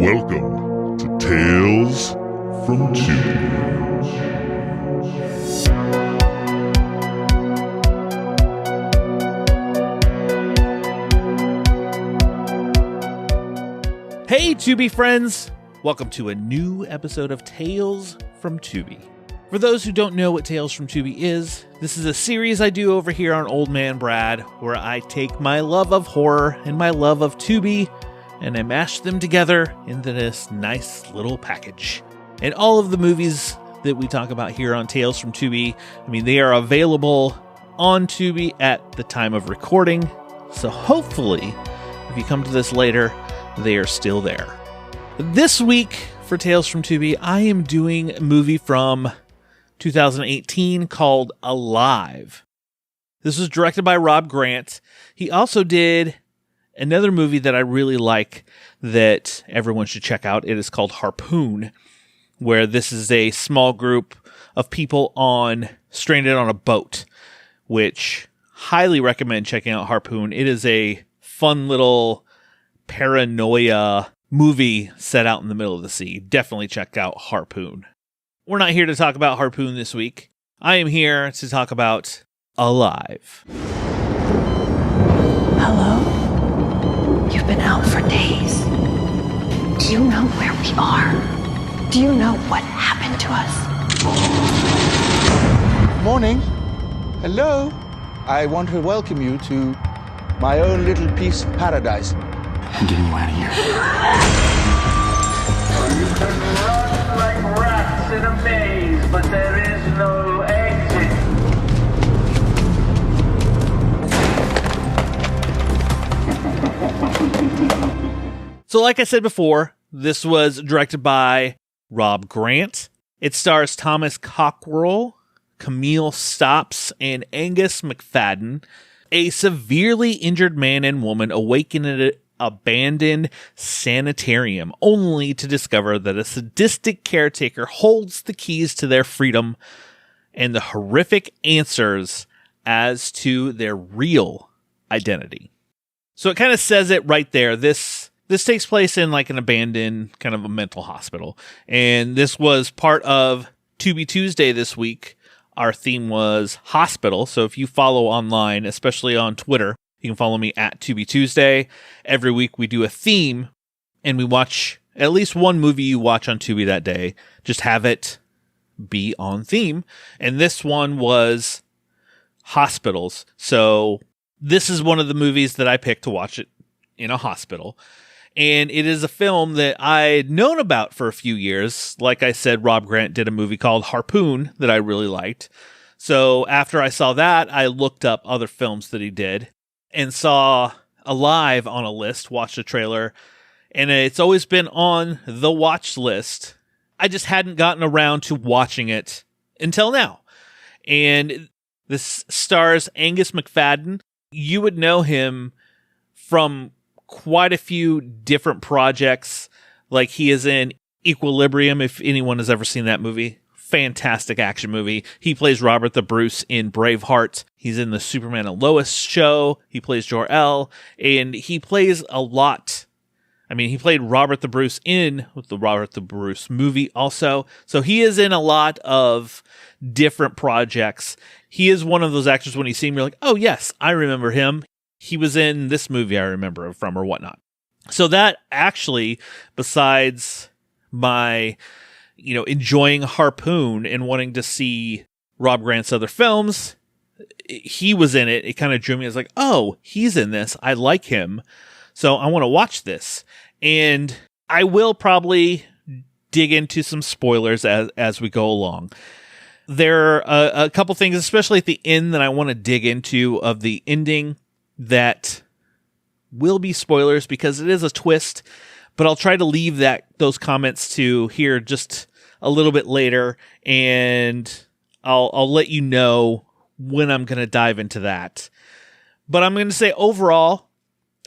Welcome to Tales from Tubi. Hey Tubi friends! Welcome to a new episode of Tales from Tubi. For those who don't know what Tales from Tubi is, this is a series I do over here on Old Man Brad, where I take my love of horror and my love of Tubi, and I mash them together into this nice little package. And all of the movies that we talk about here on Tales from Tubi, they are available on Tubi at the time of recording, so hopefully, if you come to this later, they are still there. This week for Tales from Tubi, I am doing a movie from 2018 called Alive. This was directed by Rob Grant. He also did another movie that I really like that everyone should check out. It is called Harpoon, where this is a small group of people stranded on a boat, which highly recommend checking out Harpoon. It is a fun little paranoia movie set out in the middle of the sea. Definitely check out Harpoon. We're not here to talk about Harpoon this week. I am here to talk about Alive. Hello? You've been out for days. Do you know where we are? Do you know what happened to us? Morning. Hello. I want to welcome you to my own little piece of paradise. I'm getting you out of here. You can run like rats in a maze, but there is no exit. So like I said before, this was directed by Rob Grant. It stars Thomas Cockrell, Camille Stopps, and Angus McFadden. A severely injured man and woman awaken in an abandoned sanitarium, only to discover that a sadistic caretaker holds the keys to their freedom and the horrific answers as to their real identity. So it kind of says it right there. This takes place in like an abandoned kind of a mental hospital. And this was part of Tubi Tuesday this week. Our theme was hospital. So if you follow online, especially on Twitter, you can follow me at Tubi Tuesday. Every week we do a theme and we watch at least one movie you watch on Tubi that day. Just have it be on theme. And this one was hospitals. So this is one of the movies that I picked to watch it in a hospital. And it is a film that I'd known about for a few years. Like I said, Rob Grant did a movie called Harpoon that I really liked. So after I saw that, I looked up other films that he did and saw Alive on a list, watched the trailer, and it's always been on the watch list. I just hadn't gotten around to watching it until now. And this stars Angus McFadden. You would know him from quite a few different projects. Like he is in Equilibrium, if anyone has ever seen that movie. Fantastic action movie. He plays Robert the Bruce in Braveheart. He's in the Superman and Lois show. He plays Jor-El, and he plays a lot. He played Robert the Bruce in the Robert the Bruce movie also. So he is in a lot of different projects. He is one of those actors when you see him, you're like, oh yes, I remember him. He was in this movie I remember him from or whatnot. So that actually, besides my enjoying Harpoon and wanting to see Rob Grant's other films, he was in it. It kind of drew me. I was like, oh, he's in this. I like him. So I want to watch this. And I will probably dig into some spoilers as we go along. There are a couple things, especially at the end, that I want to dig into of the ending that will be spoilers because it is a twist. But I'll try to leave those comments to here just a little bit later, and I'll let you know when I'm going to dive into that. But I'm going to say overall,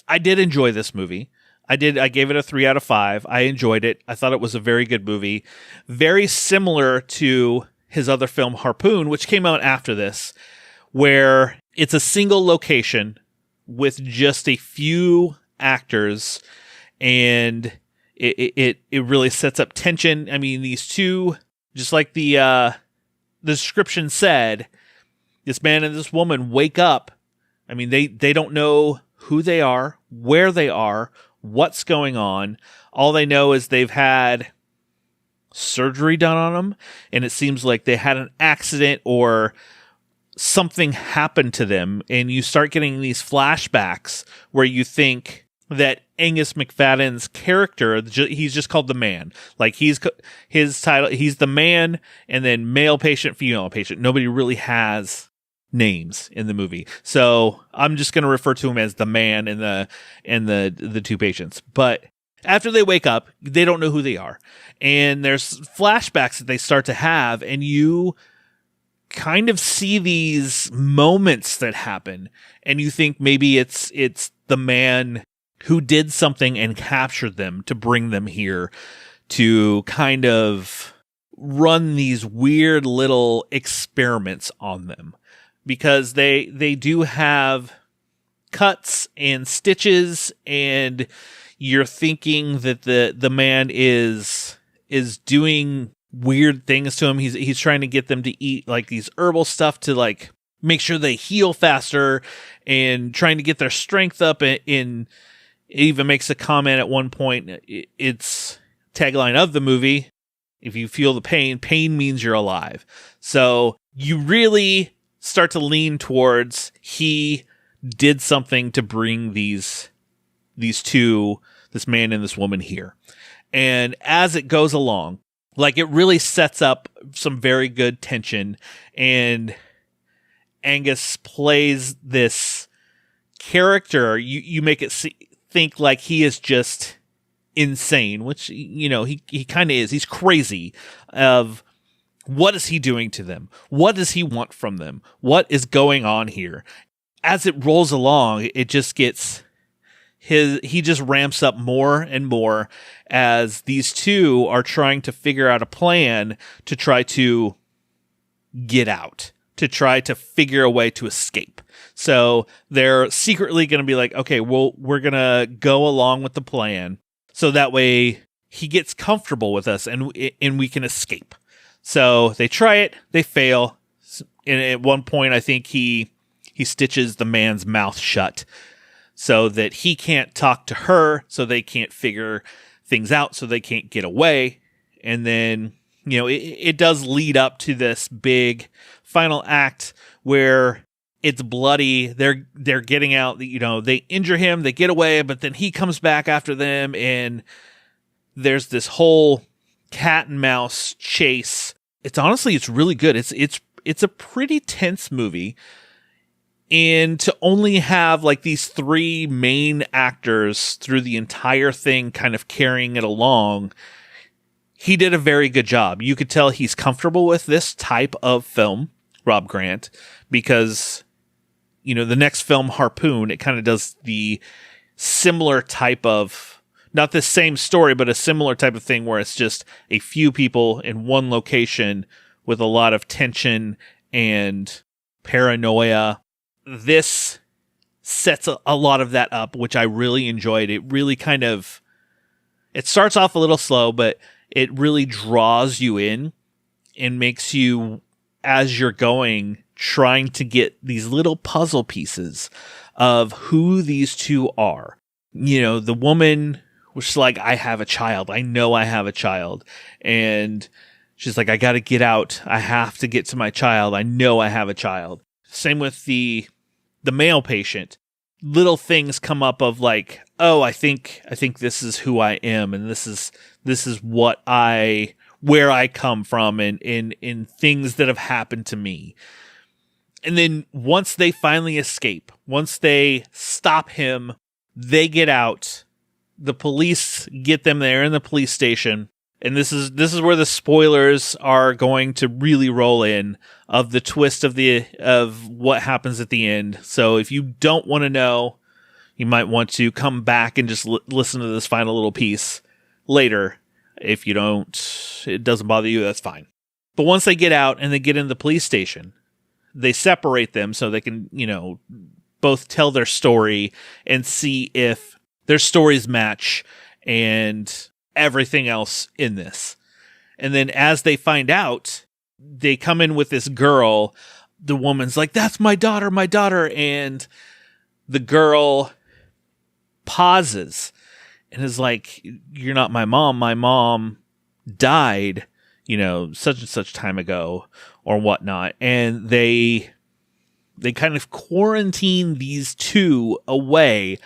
I did enjoy this movie. I gave it a 3 out of 5. I enjoyed it. I thought it was a very good movie. Very similar to his other film, Harpoon, which came out after this, where it's a single location with just a few actors, and it really sets up tension. I mean, these two, just like the description said, this man and this woman wake up. I mean, they don't know who they are, where they are, what's going on. All they know is they've had surgery done on them, and it seems like they had an accident or something happened to them, and you start getting these flashbacks where you think that Angus McFadden's character, he's just called the man. Like, his title, he's the man, and then male patient, female patient. Nobody really has names in the movie, so I'm just going to refer to him as the man and the two patients. But after they wake up, they don't know who they are, and there's flashbacks that they start to have, and you kind of see these moments that happen, and you think maybe it's the man who did something and captured them to bring them here to kind of run these weird little experiments on them, because they do have cuts and stitches, and you're thinking that the man is doing weird things to him. He's trying to get them to eat like these herbal stuff to like make sure they heal faster, and trying to get their strength up. In it even makes a comment at one point. It's tagline of the movie: if you feel the pain means you're alive. So you really start to lean towards he did something to bring these two, this man and this woman, here. And as it goes along, like, it really sets up some very good tension, and Angus plays this character. You make it think like he is just insane, which, you know, he kind of is. He's crazy. Of what is he doing to them? What does he want from them? What is going on here? As it rolls along, it just gets he just ramps up more and more as these two are trying to figure out a plan to try to get out, to try to figure a way to escape. So they're secretly going to be like, okay, well, we're going to go along with the plan, so that way he gets comfortable with us and we can escape. So they try it, they fail. And at one point, I think he stitches the man's mouth shut so that he can't talk to her, so they can't figure things out, so they can't get away. And then, you know, it does lead up to this big final act where it's bloody. They're getting out, you know, they injure him, they get away, but then he comes back after them, and there's this whole cat and mouse chase. It's really good. It's a pretty tense movie. And to only have like these three main actors through the entire thing kind of carrying it along, he did a very good job. You could tell he's comfortable with this type of film, Rob Grant, because, you know, the next film, Harpoon, it kind of does the similar type of, not the same story, but a similar type of thing where it's just a few people in one location with a lot of tension and paranoia. This sets a lot of that up, which I really enjoyed. It really it starts off a little slow, but it really draws you in and makes you, as you're going, trying to get these little puzzle pieces of who these two are. You know, the woman was like, I have a child. I know I have a child. And she's like, I got to get out. I have to get to my child. I know I have a child. Same with the male patient. Little things come up of like, oh, I think this is who I am, and this is what where I come from, and in things that have happened to me. And then once they finally escape, once they stop him, they get out. The police get them there in the police station. And this is where the spoilers are going to really roll in, of the twist of what happens at the end. So if you don't want to know, you might want to come back and just listen to this final little piece later. If you don't, it doesn't bother you, that's fine. But once they get out and they get in the police station, they separate them so they can, you know, both tell their story and see if their stories match. And everything else in this. And then as they find out, they come in with this girl. The woman's like, that's my daughter. And the girl pauses and is like, you're not my mom. My mom died, such and such time ago or whatnot. And they kind of quarantine these two away.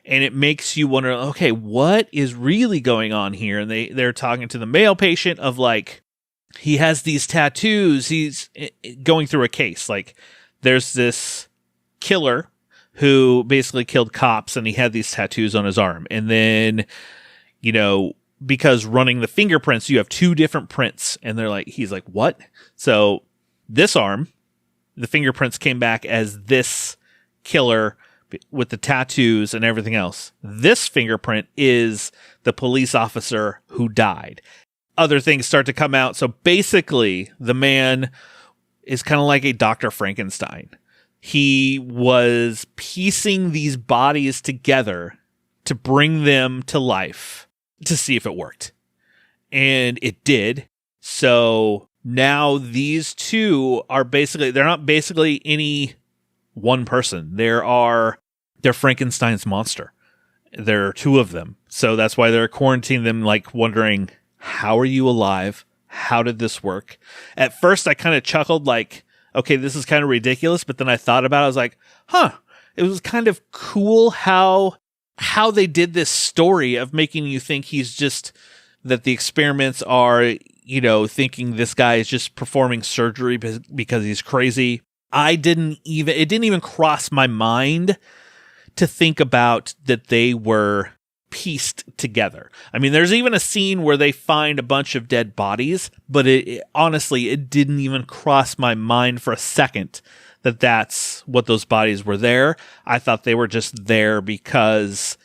And it makes you wonder, okay, what is really going on here? And they're talking to the male patient of like, he has these tattoos. He's going through a case. Like, there's this killer who basically killed cops, and he had these tattoos on his arm. And then, because running the fingerprints, you have two different prints. And he's like, what? So this arm, the fingerprints came back as this killer with the tattoos and everything else. This fingerprint is the police officer who died. Other things start to come out. So basically, the man is kind of like a Dr. Frankenstein. He was piecing these bodies together to bring them to life to see if it worked. And it did. So now these two are they're not basically any one person. They're Frankenstein's monster. There are two of them. So that's why they're quarantining them, like wondering, how are you alive? How did this work? At first, I kind of chuckled like, okay, this is kind of ridiculous. But then I thought about it. I was like, it was kind of cool how they did this story of making you think that the experiments are, thinking this guy is just performing surgery because he's crazy. It didn't even cross my mind to think about that they were pieced together. I mean, there's even a scene where they find a bunch of dead bodies, but honestly, it didn't even cross my mind for a second that that's what those bodies were there. I thought they were just there because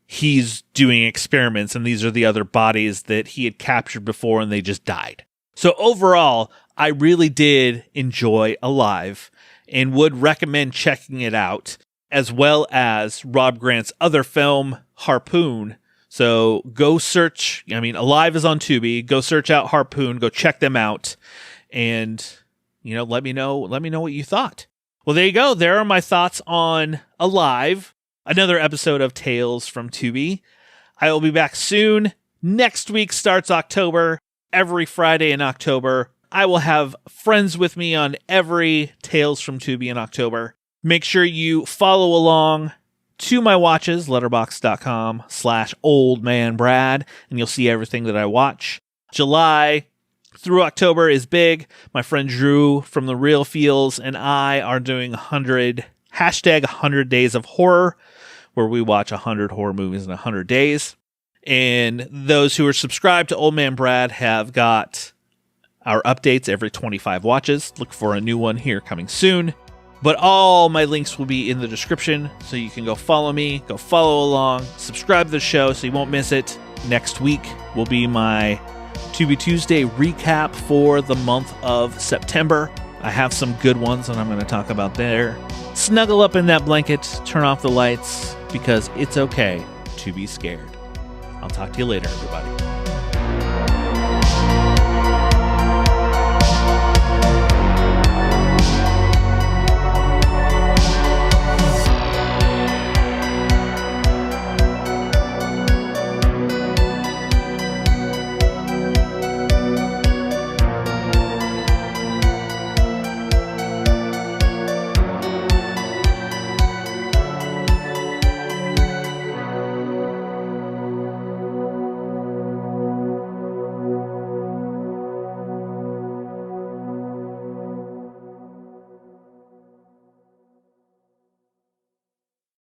he's doing experiments and these are the other bodies that he had captured before and they just died. So overall, I really did enjoy Alive and would recommend checking it out, as well as Rob Grant's other film, Harpoon. So go search. Alive is on Tubi. Go search out Harpoon. Go check them out. And, let me know what you thought. Well, there you go. There are my thoughts on Alive, another episode of Tales from Tubi. I will be back soon. Next week starts October. Every Friday in October, I will have friends with me on every Tales from Tubi in October. Make sure you follow along to my watches, letterboxd.com/oldmanbrad, and you'll see everything that I watch. July through October is big. My friend Drew from The Real Feels and I are doing 100 days of horror, where we watch 100 horror movies in 100 days. And those who are subscribed to Old Man Brad have got our updates every 25 watches. Look for a new one here coming soon. But all my links will be in the description, so you can go follow me, go follow along, subscribe to the show so you won't miss it. Next week will be my Tubi Tuesday recap for the month of September. I have some good ones that I'm going to talk about there. Snuggle up in that blanket, turn off the lights, because it's okay to be scared. I'll talk to you later, everybody.